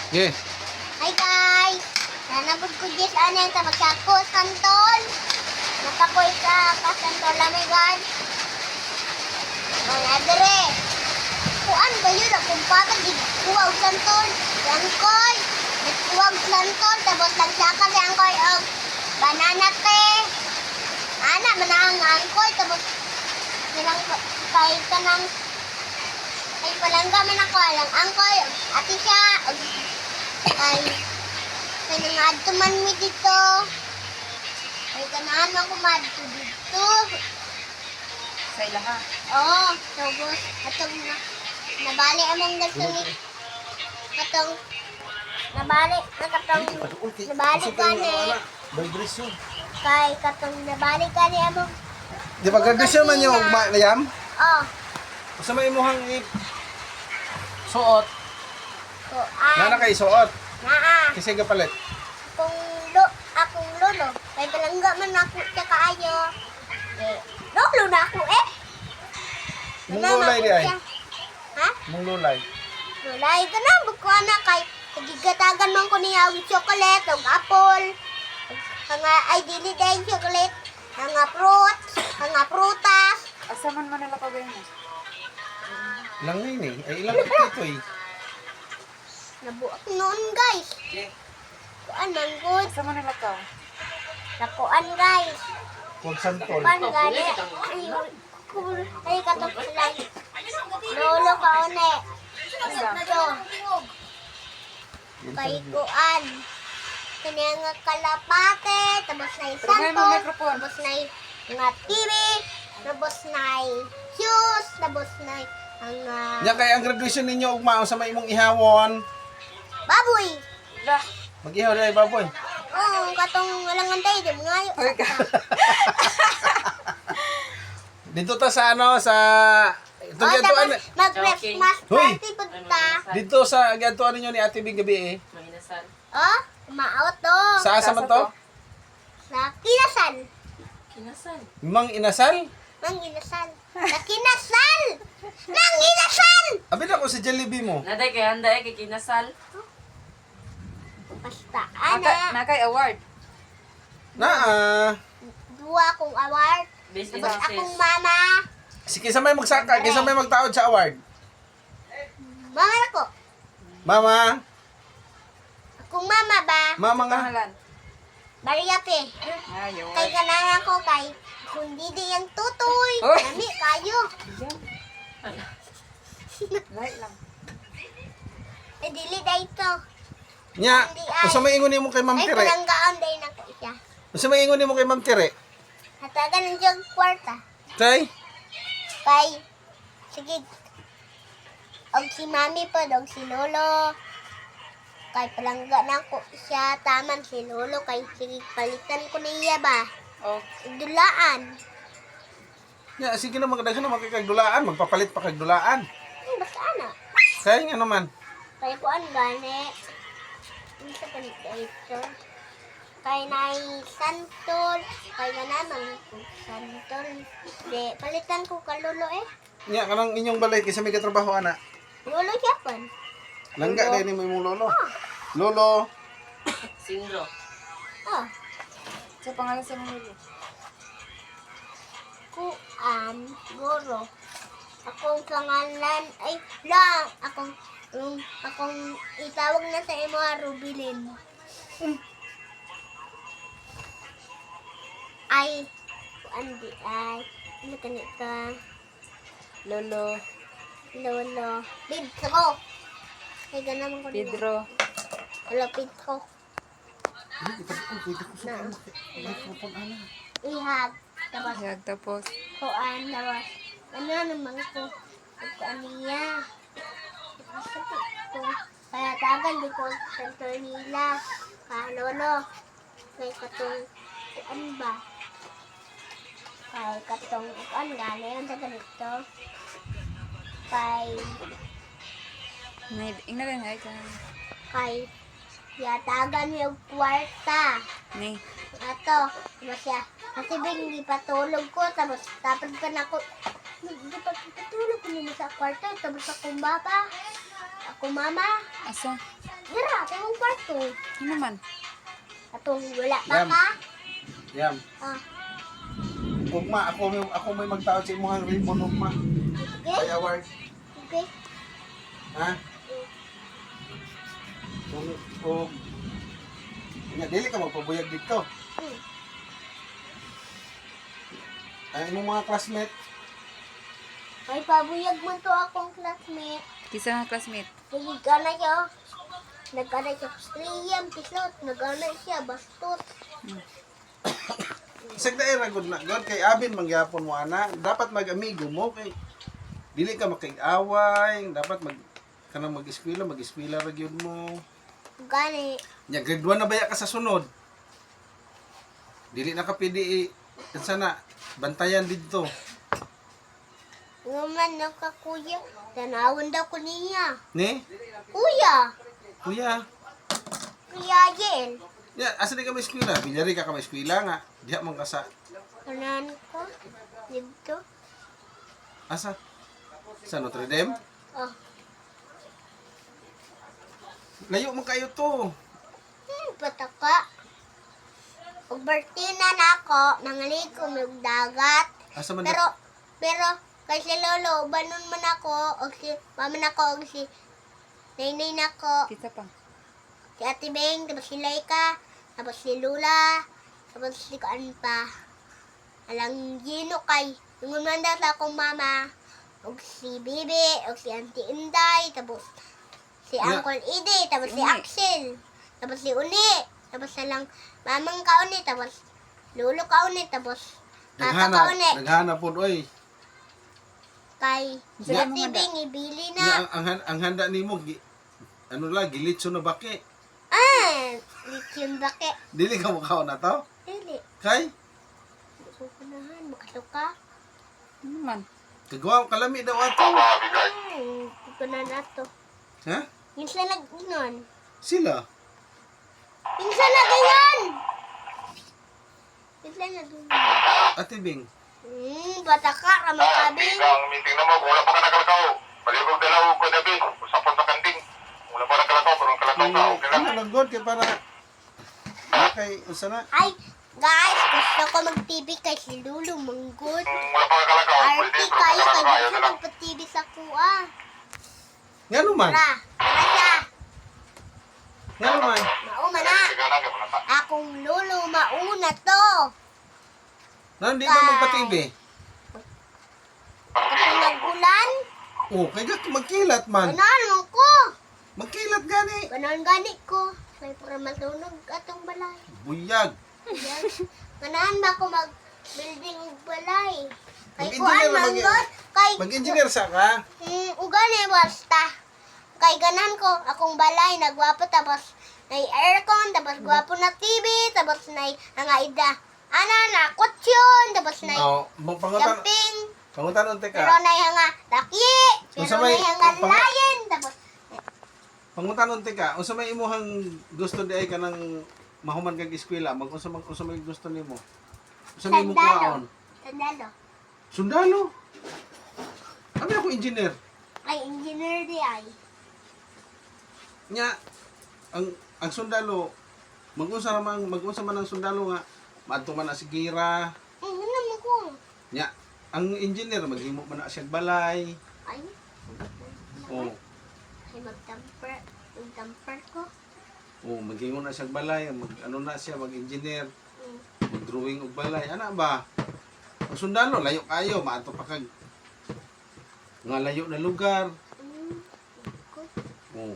Yeah. Hi guys! Nanabod ko dyan sa anong tabag sa Santol. Napakoy sa Santol Lamigan. Mga adere. Kuan ba yun? Kung patag kuwag Santol. Yan koy. Kuwag Santol. Tapos nagsaka si Angkoy og banana te. Anak manang Angkoy. Tapos nilang kay kanang ay palangga man ako lang Angkoy. Ati siya. Ay nangadto man mi dito. Ay ganahan ako madto dito. Sa ilaha. Oo, tapos atong nabali among nagsunit. Atong nabali kani. Kay katong nabali kani among. Di ba graduation man yung mayam? Oh, Sa may imuhang suot. so Nana kay suot. naa. Kasi kapalit. Akong lolo. Kay palangga man ako siya kaayo. Lolo na ako eh. Mong lulay di ay. Ha? Mong lulay. Lulay ka na. Buko na kay nagigatagan man ko niya with chocolate o apple. Nga ay dili dahil chocolate. Nga fruit. Nga prutas. Asa man man nila kagayon mo? Lang ni. Ay ilang ito eh. Nabuak noon guys. Kuan man good. Asa man nila ka? Nakuan guys. Huwag santol. Kuan gani. Ay katok sila. Lolo ka one. So, kay kuan. Kanya nga kalapate, tapos na Pero may santo, mga microphone. tapos na nga TV, tapos na shoes, tapos na ang Nya kay ang graduation ninyo ugma sa may imong ihawon. baboy. Lah. Mag-ihaw dai baboy. Oo, katong walang antay, di mo ngayon. Oy ka. Dito ta sa sa ito Oh, gatuan. tapos mag-Christmas Hoy! party punta. Dito sa gatuan ninyo ni Ate Bing gabi eh. Oh, kumaot to. Sa asa man to? Sa kinasal. Mang inasal? Nang inasal. Sa kinasal! Nang inasal! Abi na ko si Jollibee mo. Naday kay handa kay kinasal. Basta, Naka, ana. nakay award. Na Dua akong award. Business Tapos success. akong mama. sige sa may magsaka, kisa may magtaod sa award. Mama ako. Mama, Akong mama ba? mama nga. Pangalan. Maria Pe. Ayo. Kay kanana ko kay kung di yang tutoy. Uy! Kami kayo. Light lang. Eh dili dayto. Nya, usa may ingon nimo kay Ma'am Ay Tire. palanggaan day na ko siya. Usa may ingon nimo kay Ma'am Tire. Hatagan ng jog kwarta. Tay, Kay sige. Og si mami pa og si lolo. Kay palangga na ko siya taman si lolo kay sige palitan ko niya ba. Oh. Dulaan. nya sige na magdaghan na makikagdulaan, magpapalit pa kagdulaan. Basta ana. Kay nga naman. Kay kuan gani. Ano sa ganito ito? Kay nay santol. Kay na naman santol. De, palitan ko kalulo eh. Nya kanang inyong balay kisa may katrabaho ana. Lulo siya pan. Langga dai ni mo imong lolo. Lolo, Sindro. Oh, Sa pangalan sa mga ulo. kuan, guro. Akong pangalan ay lang. Akong itawag na sa imo Rubilin. Ay, kuan di ay. Ano kanita? Lolo. Lolo. Pedro. Ay, ganaman ko nila. Pedro. Lolo Pedro. Ihag. Tapos, Hayag tapos. kuan. Tapos, ano naman ko. Kuan niya. Kaya tagal di ko sa nila. Lolo. Kay katong, kuan ba? Kay katong, kuan gani. Ang sa ganito. Kay, Ingna rin ay ka. kay, yatagan yung kwarta. Ni. Ato, diba siya? Kasi bing di patulog ko, tapos tapos ka na ko. Di pa patulog ko nila sa kwarto, tapos ako baba. Ako mama. Asa? Dira, atong kwarto. Ano man? Atong wala pa Yam. ka. Yam. Ah, Ugma, ako may magtawag sa imuhang ribbon ugma. okay? Ay award. Okay. Ha? Kung nga dili ka magpabuyag dito. Hmm. Ay imong mga classmate, May pabuyag mo to akong classmate. Kisa nga classmate. Nagigana siya. Nagana siya. Liam, pislot. Nagana siya. Bastot. isag daira gud na god kay abin mangyapon mo ana, dapat mag-amigo mo kay dili ka makig-away, dapat kanang mag-eskwela ra gyud mo. Gani. Nya grade 1 na baya ka sa sunod. Dili na ka pwede sana bantayan dito. Ngaman na ka kuya. Tanawon daw ko niya. Ni? Kuya. Kuya, Kuya Jen. ya asa di ka may eskwela? Bilyari ka may eskwela nga. Diha man ka sa Kanan ko. Dito. asa? Sa Notre Dame? Oh. Layo man kayo to. Pataka. Ug Bertina na ako. Nangaligo ng dagat. Asa man Pero, kay si Lolo, banon man ako. O si mama na ako. O si Nainay na ako. Kisa pa. Si Ate Beng. Tapos si Laika. Tapos si Lula. Tapos si Kuan pa. Alang Gino kay. Yung daw sa akong mama. O si Bibi. O si Auntie Inday. Tapos si Yeah. Uncle Ide. Tapos si Uni. Axel. Tapos si Uni. Tapos salang mamang kauni. Tapos Lolo kauni. Tapos Tata kauni. Naghanap po oy. Kay si Sila Ate mga Beng ibili Nya, na. ang handa nimo ano la gilitso na baki. Ah! Lithium bake. Dili ka mukhaon na to? Dili. Kay Sukunahan. Makasuka. Ano man? kagawa kalami daw ato. Sukunan na to. Ha? Minsan nag-inon. Sila. Minsan nag-inon! Minsan nag-inon. Ate Bing. Bata ka, ramakabing. Ang meeting na mo, wala pa ka nakalakaw. Paligog dalaw ko gabi, usapan sa kanting. Wala pa nakalakaw, pero kalakaw ka, okay lang. Ano lang god kay para kay usa na. Ay, guys, gusto ko mag-TV kay si Lulu Manggod. Wala pa nakalakaw, RT pwede, pero kayo, kay kalakaw, ayaw gusto na lang. magpa-TV sa kuha. Ngano man? Tara siya. Ngano man? Mauma na. Sige na, kaya malata. Akong Lulu, mauna to. Nan di ba magpatibi? Kapag nag-ulan, Oh, kay gak magkilat man. ganahan ko. Magkilat gani. Ganahan gani ko. May para matunog atong balay. Buyag. Yan. Ganahan ba ako mag-building og balay? Kay Mag-engineer kuan na manggod. Kay Mag-engineer sa ka. ugani basta. Kay ganahan ko akong balay nagwapo tapos may aircon tapos gwapo na TV tapos may nga ida. Ana na kutsyon tapos na Oh, pangutan camping. pangutan unti Pero ka. na nga daki. Kung Pero sa may- na nga pang- lion tapos Pangutan unti ka. Unsa may imuhang gusto di ay kanang mahuman kag eskwela, unsa may gusto nimo? Unsa may imong kuhaon? Sandalo. Sundalo. Kami ako engineer. Ay, engineer di ay. Nya ang sundalo mag-unsa man ang sundalo nga maadto man na si gira. Ano naman ko? Nya ang engineer maghimo man na siya balay. Ay, Oh, ay magtamper ko. oh maghimo na siya balay, ano na siya mag-engineer, Mm. mag-drawing og balay. Ana ba? Ang sundalo layo kayo, maadto pa kag nga layo na lugar. Ko. Oh.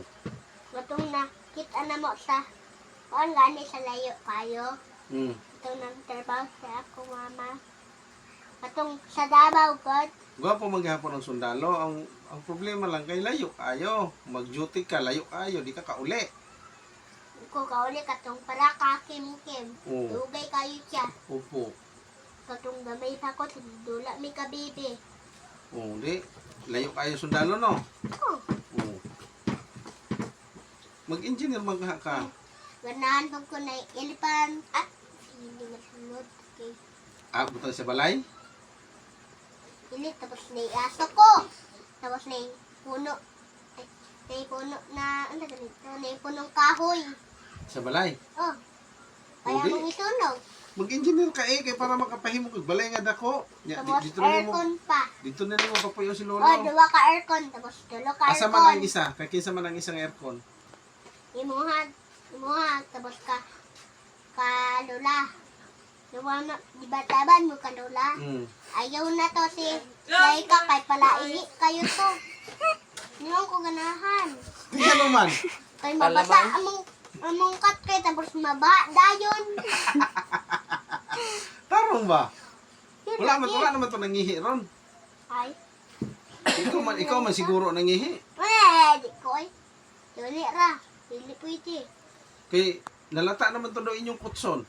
Matong na, kita na mo sa kuan gani sa layo kayo. Mm. Itong nagtrabaho sa ako, mama. Atong sa Davao, God. Gwapo maghapon ang sundalo. Ang problema lang kay layo kayo. Mag-duty ka, layo kayo, di ka kauli. Ko kauli katong para kakim-kim. Oo. Dugay kayo siya. Opo. Katong gamay pa ko, dula mi ka bibi. Oh, di. Layo kayo sundalo, no? Oh, Oh. Mag-engineer ka. ganahan ko na elephant. Ah, hindi masunod. Okay. Ah, butang sa balay? Tapos na aso ko. Tapos na puno. Ay, May puno na, ano ganito, may punong kahoy. Sa balay. Oh. Kaya Hindi. mong isunog. Mag-engineer ka kay para makapahimo kag balay nga dako. Ya, Tapos dito na nimo. aircon pa. Dito na nimo papuyo si Lolo. Oh, duwa ka aircon. Tapos dulo ka Asa man ang aircon. isa? Kay kinsa man ang isang aircon? Imuhag. Tapos kalula. Duwa na, di ba taban mo kalula? Ayaw na to si Laika kay palaihi kayo to. Nilang ko ganahan. Kaya naman. Kay mabasa among kat kay tapos maba dayon. Tarong ba? Yun Wala lagi. naman to nangihi ron. Ay. Ikaw man siguro nangihi. Di ko ay. Dili ra. Dili pwede. Kay nalata naman to do inyong kutson.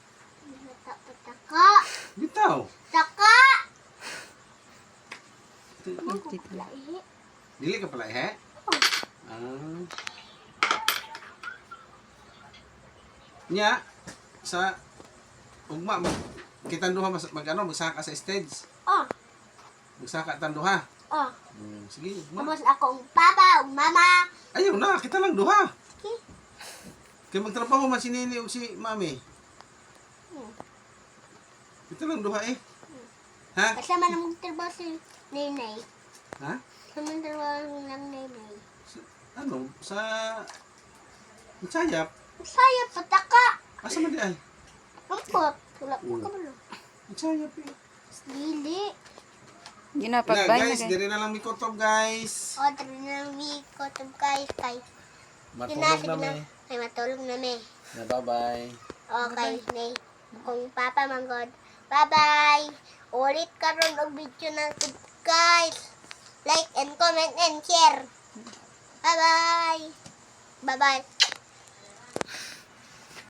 Taka. Bitaw. Taka. Among ko palaihi. Dili ka pala eh. Ah. Nya sa ugma kita duha magsaka sa stage. Oh. Magsaka tanduha. Oh. Sige, ugma. Tapos akong papa, ug mama. Ayaw na, kita lang duha. Okay. Kaya magtrabaho man si Nini o si Mami. Kita lang duha eh. Ha? Kasama na mong trabaho si Nenay. Ha? Kasama na trabaho ng Nenay. Ano? Sa Sayap? Saya pataka. Asa man di ay? Kampot. Wala po ka ba? Sayap eh. Dili. Yun na, Na, pagbay na guys, guys. diri na lang mikotob guys. O, tara na mi ko to guys. Kay Matulog na may. Kay matulog na mi. Na bye-bye. Okay, Nay. Kung papa manggod. Bye-bye. Ulit karon og video na to guys. Like and comment and share. Bye-bye. Bye-bye.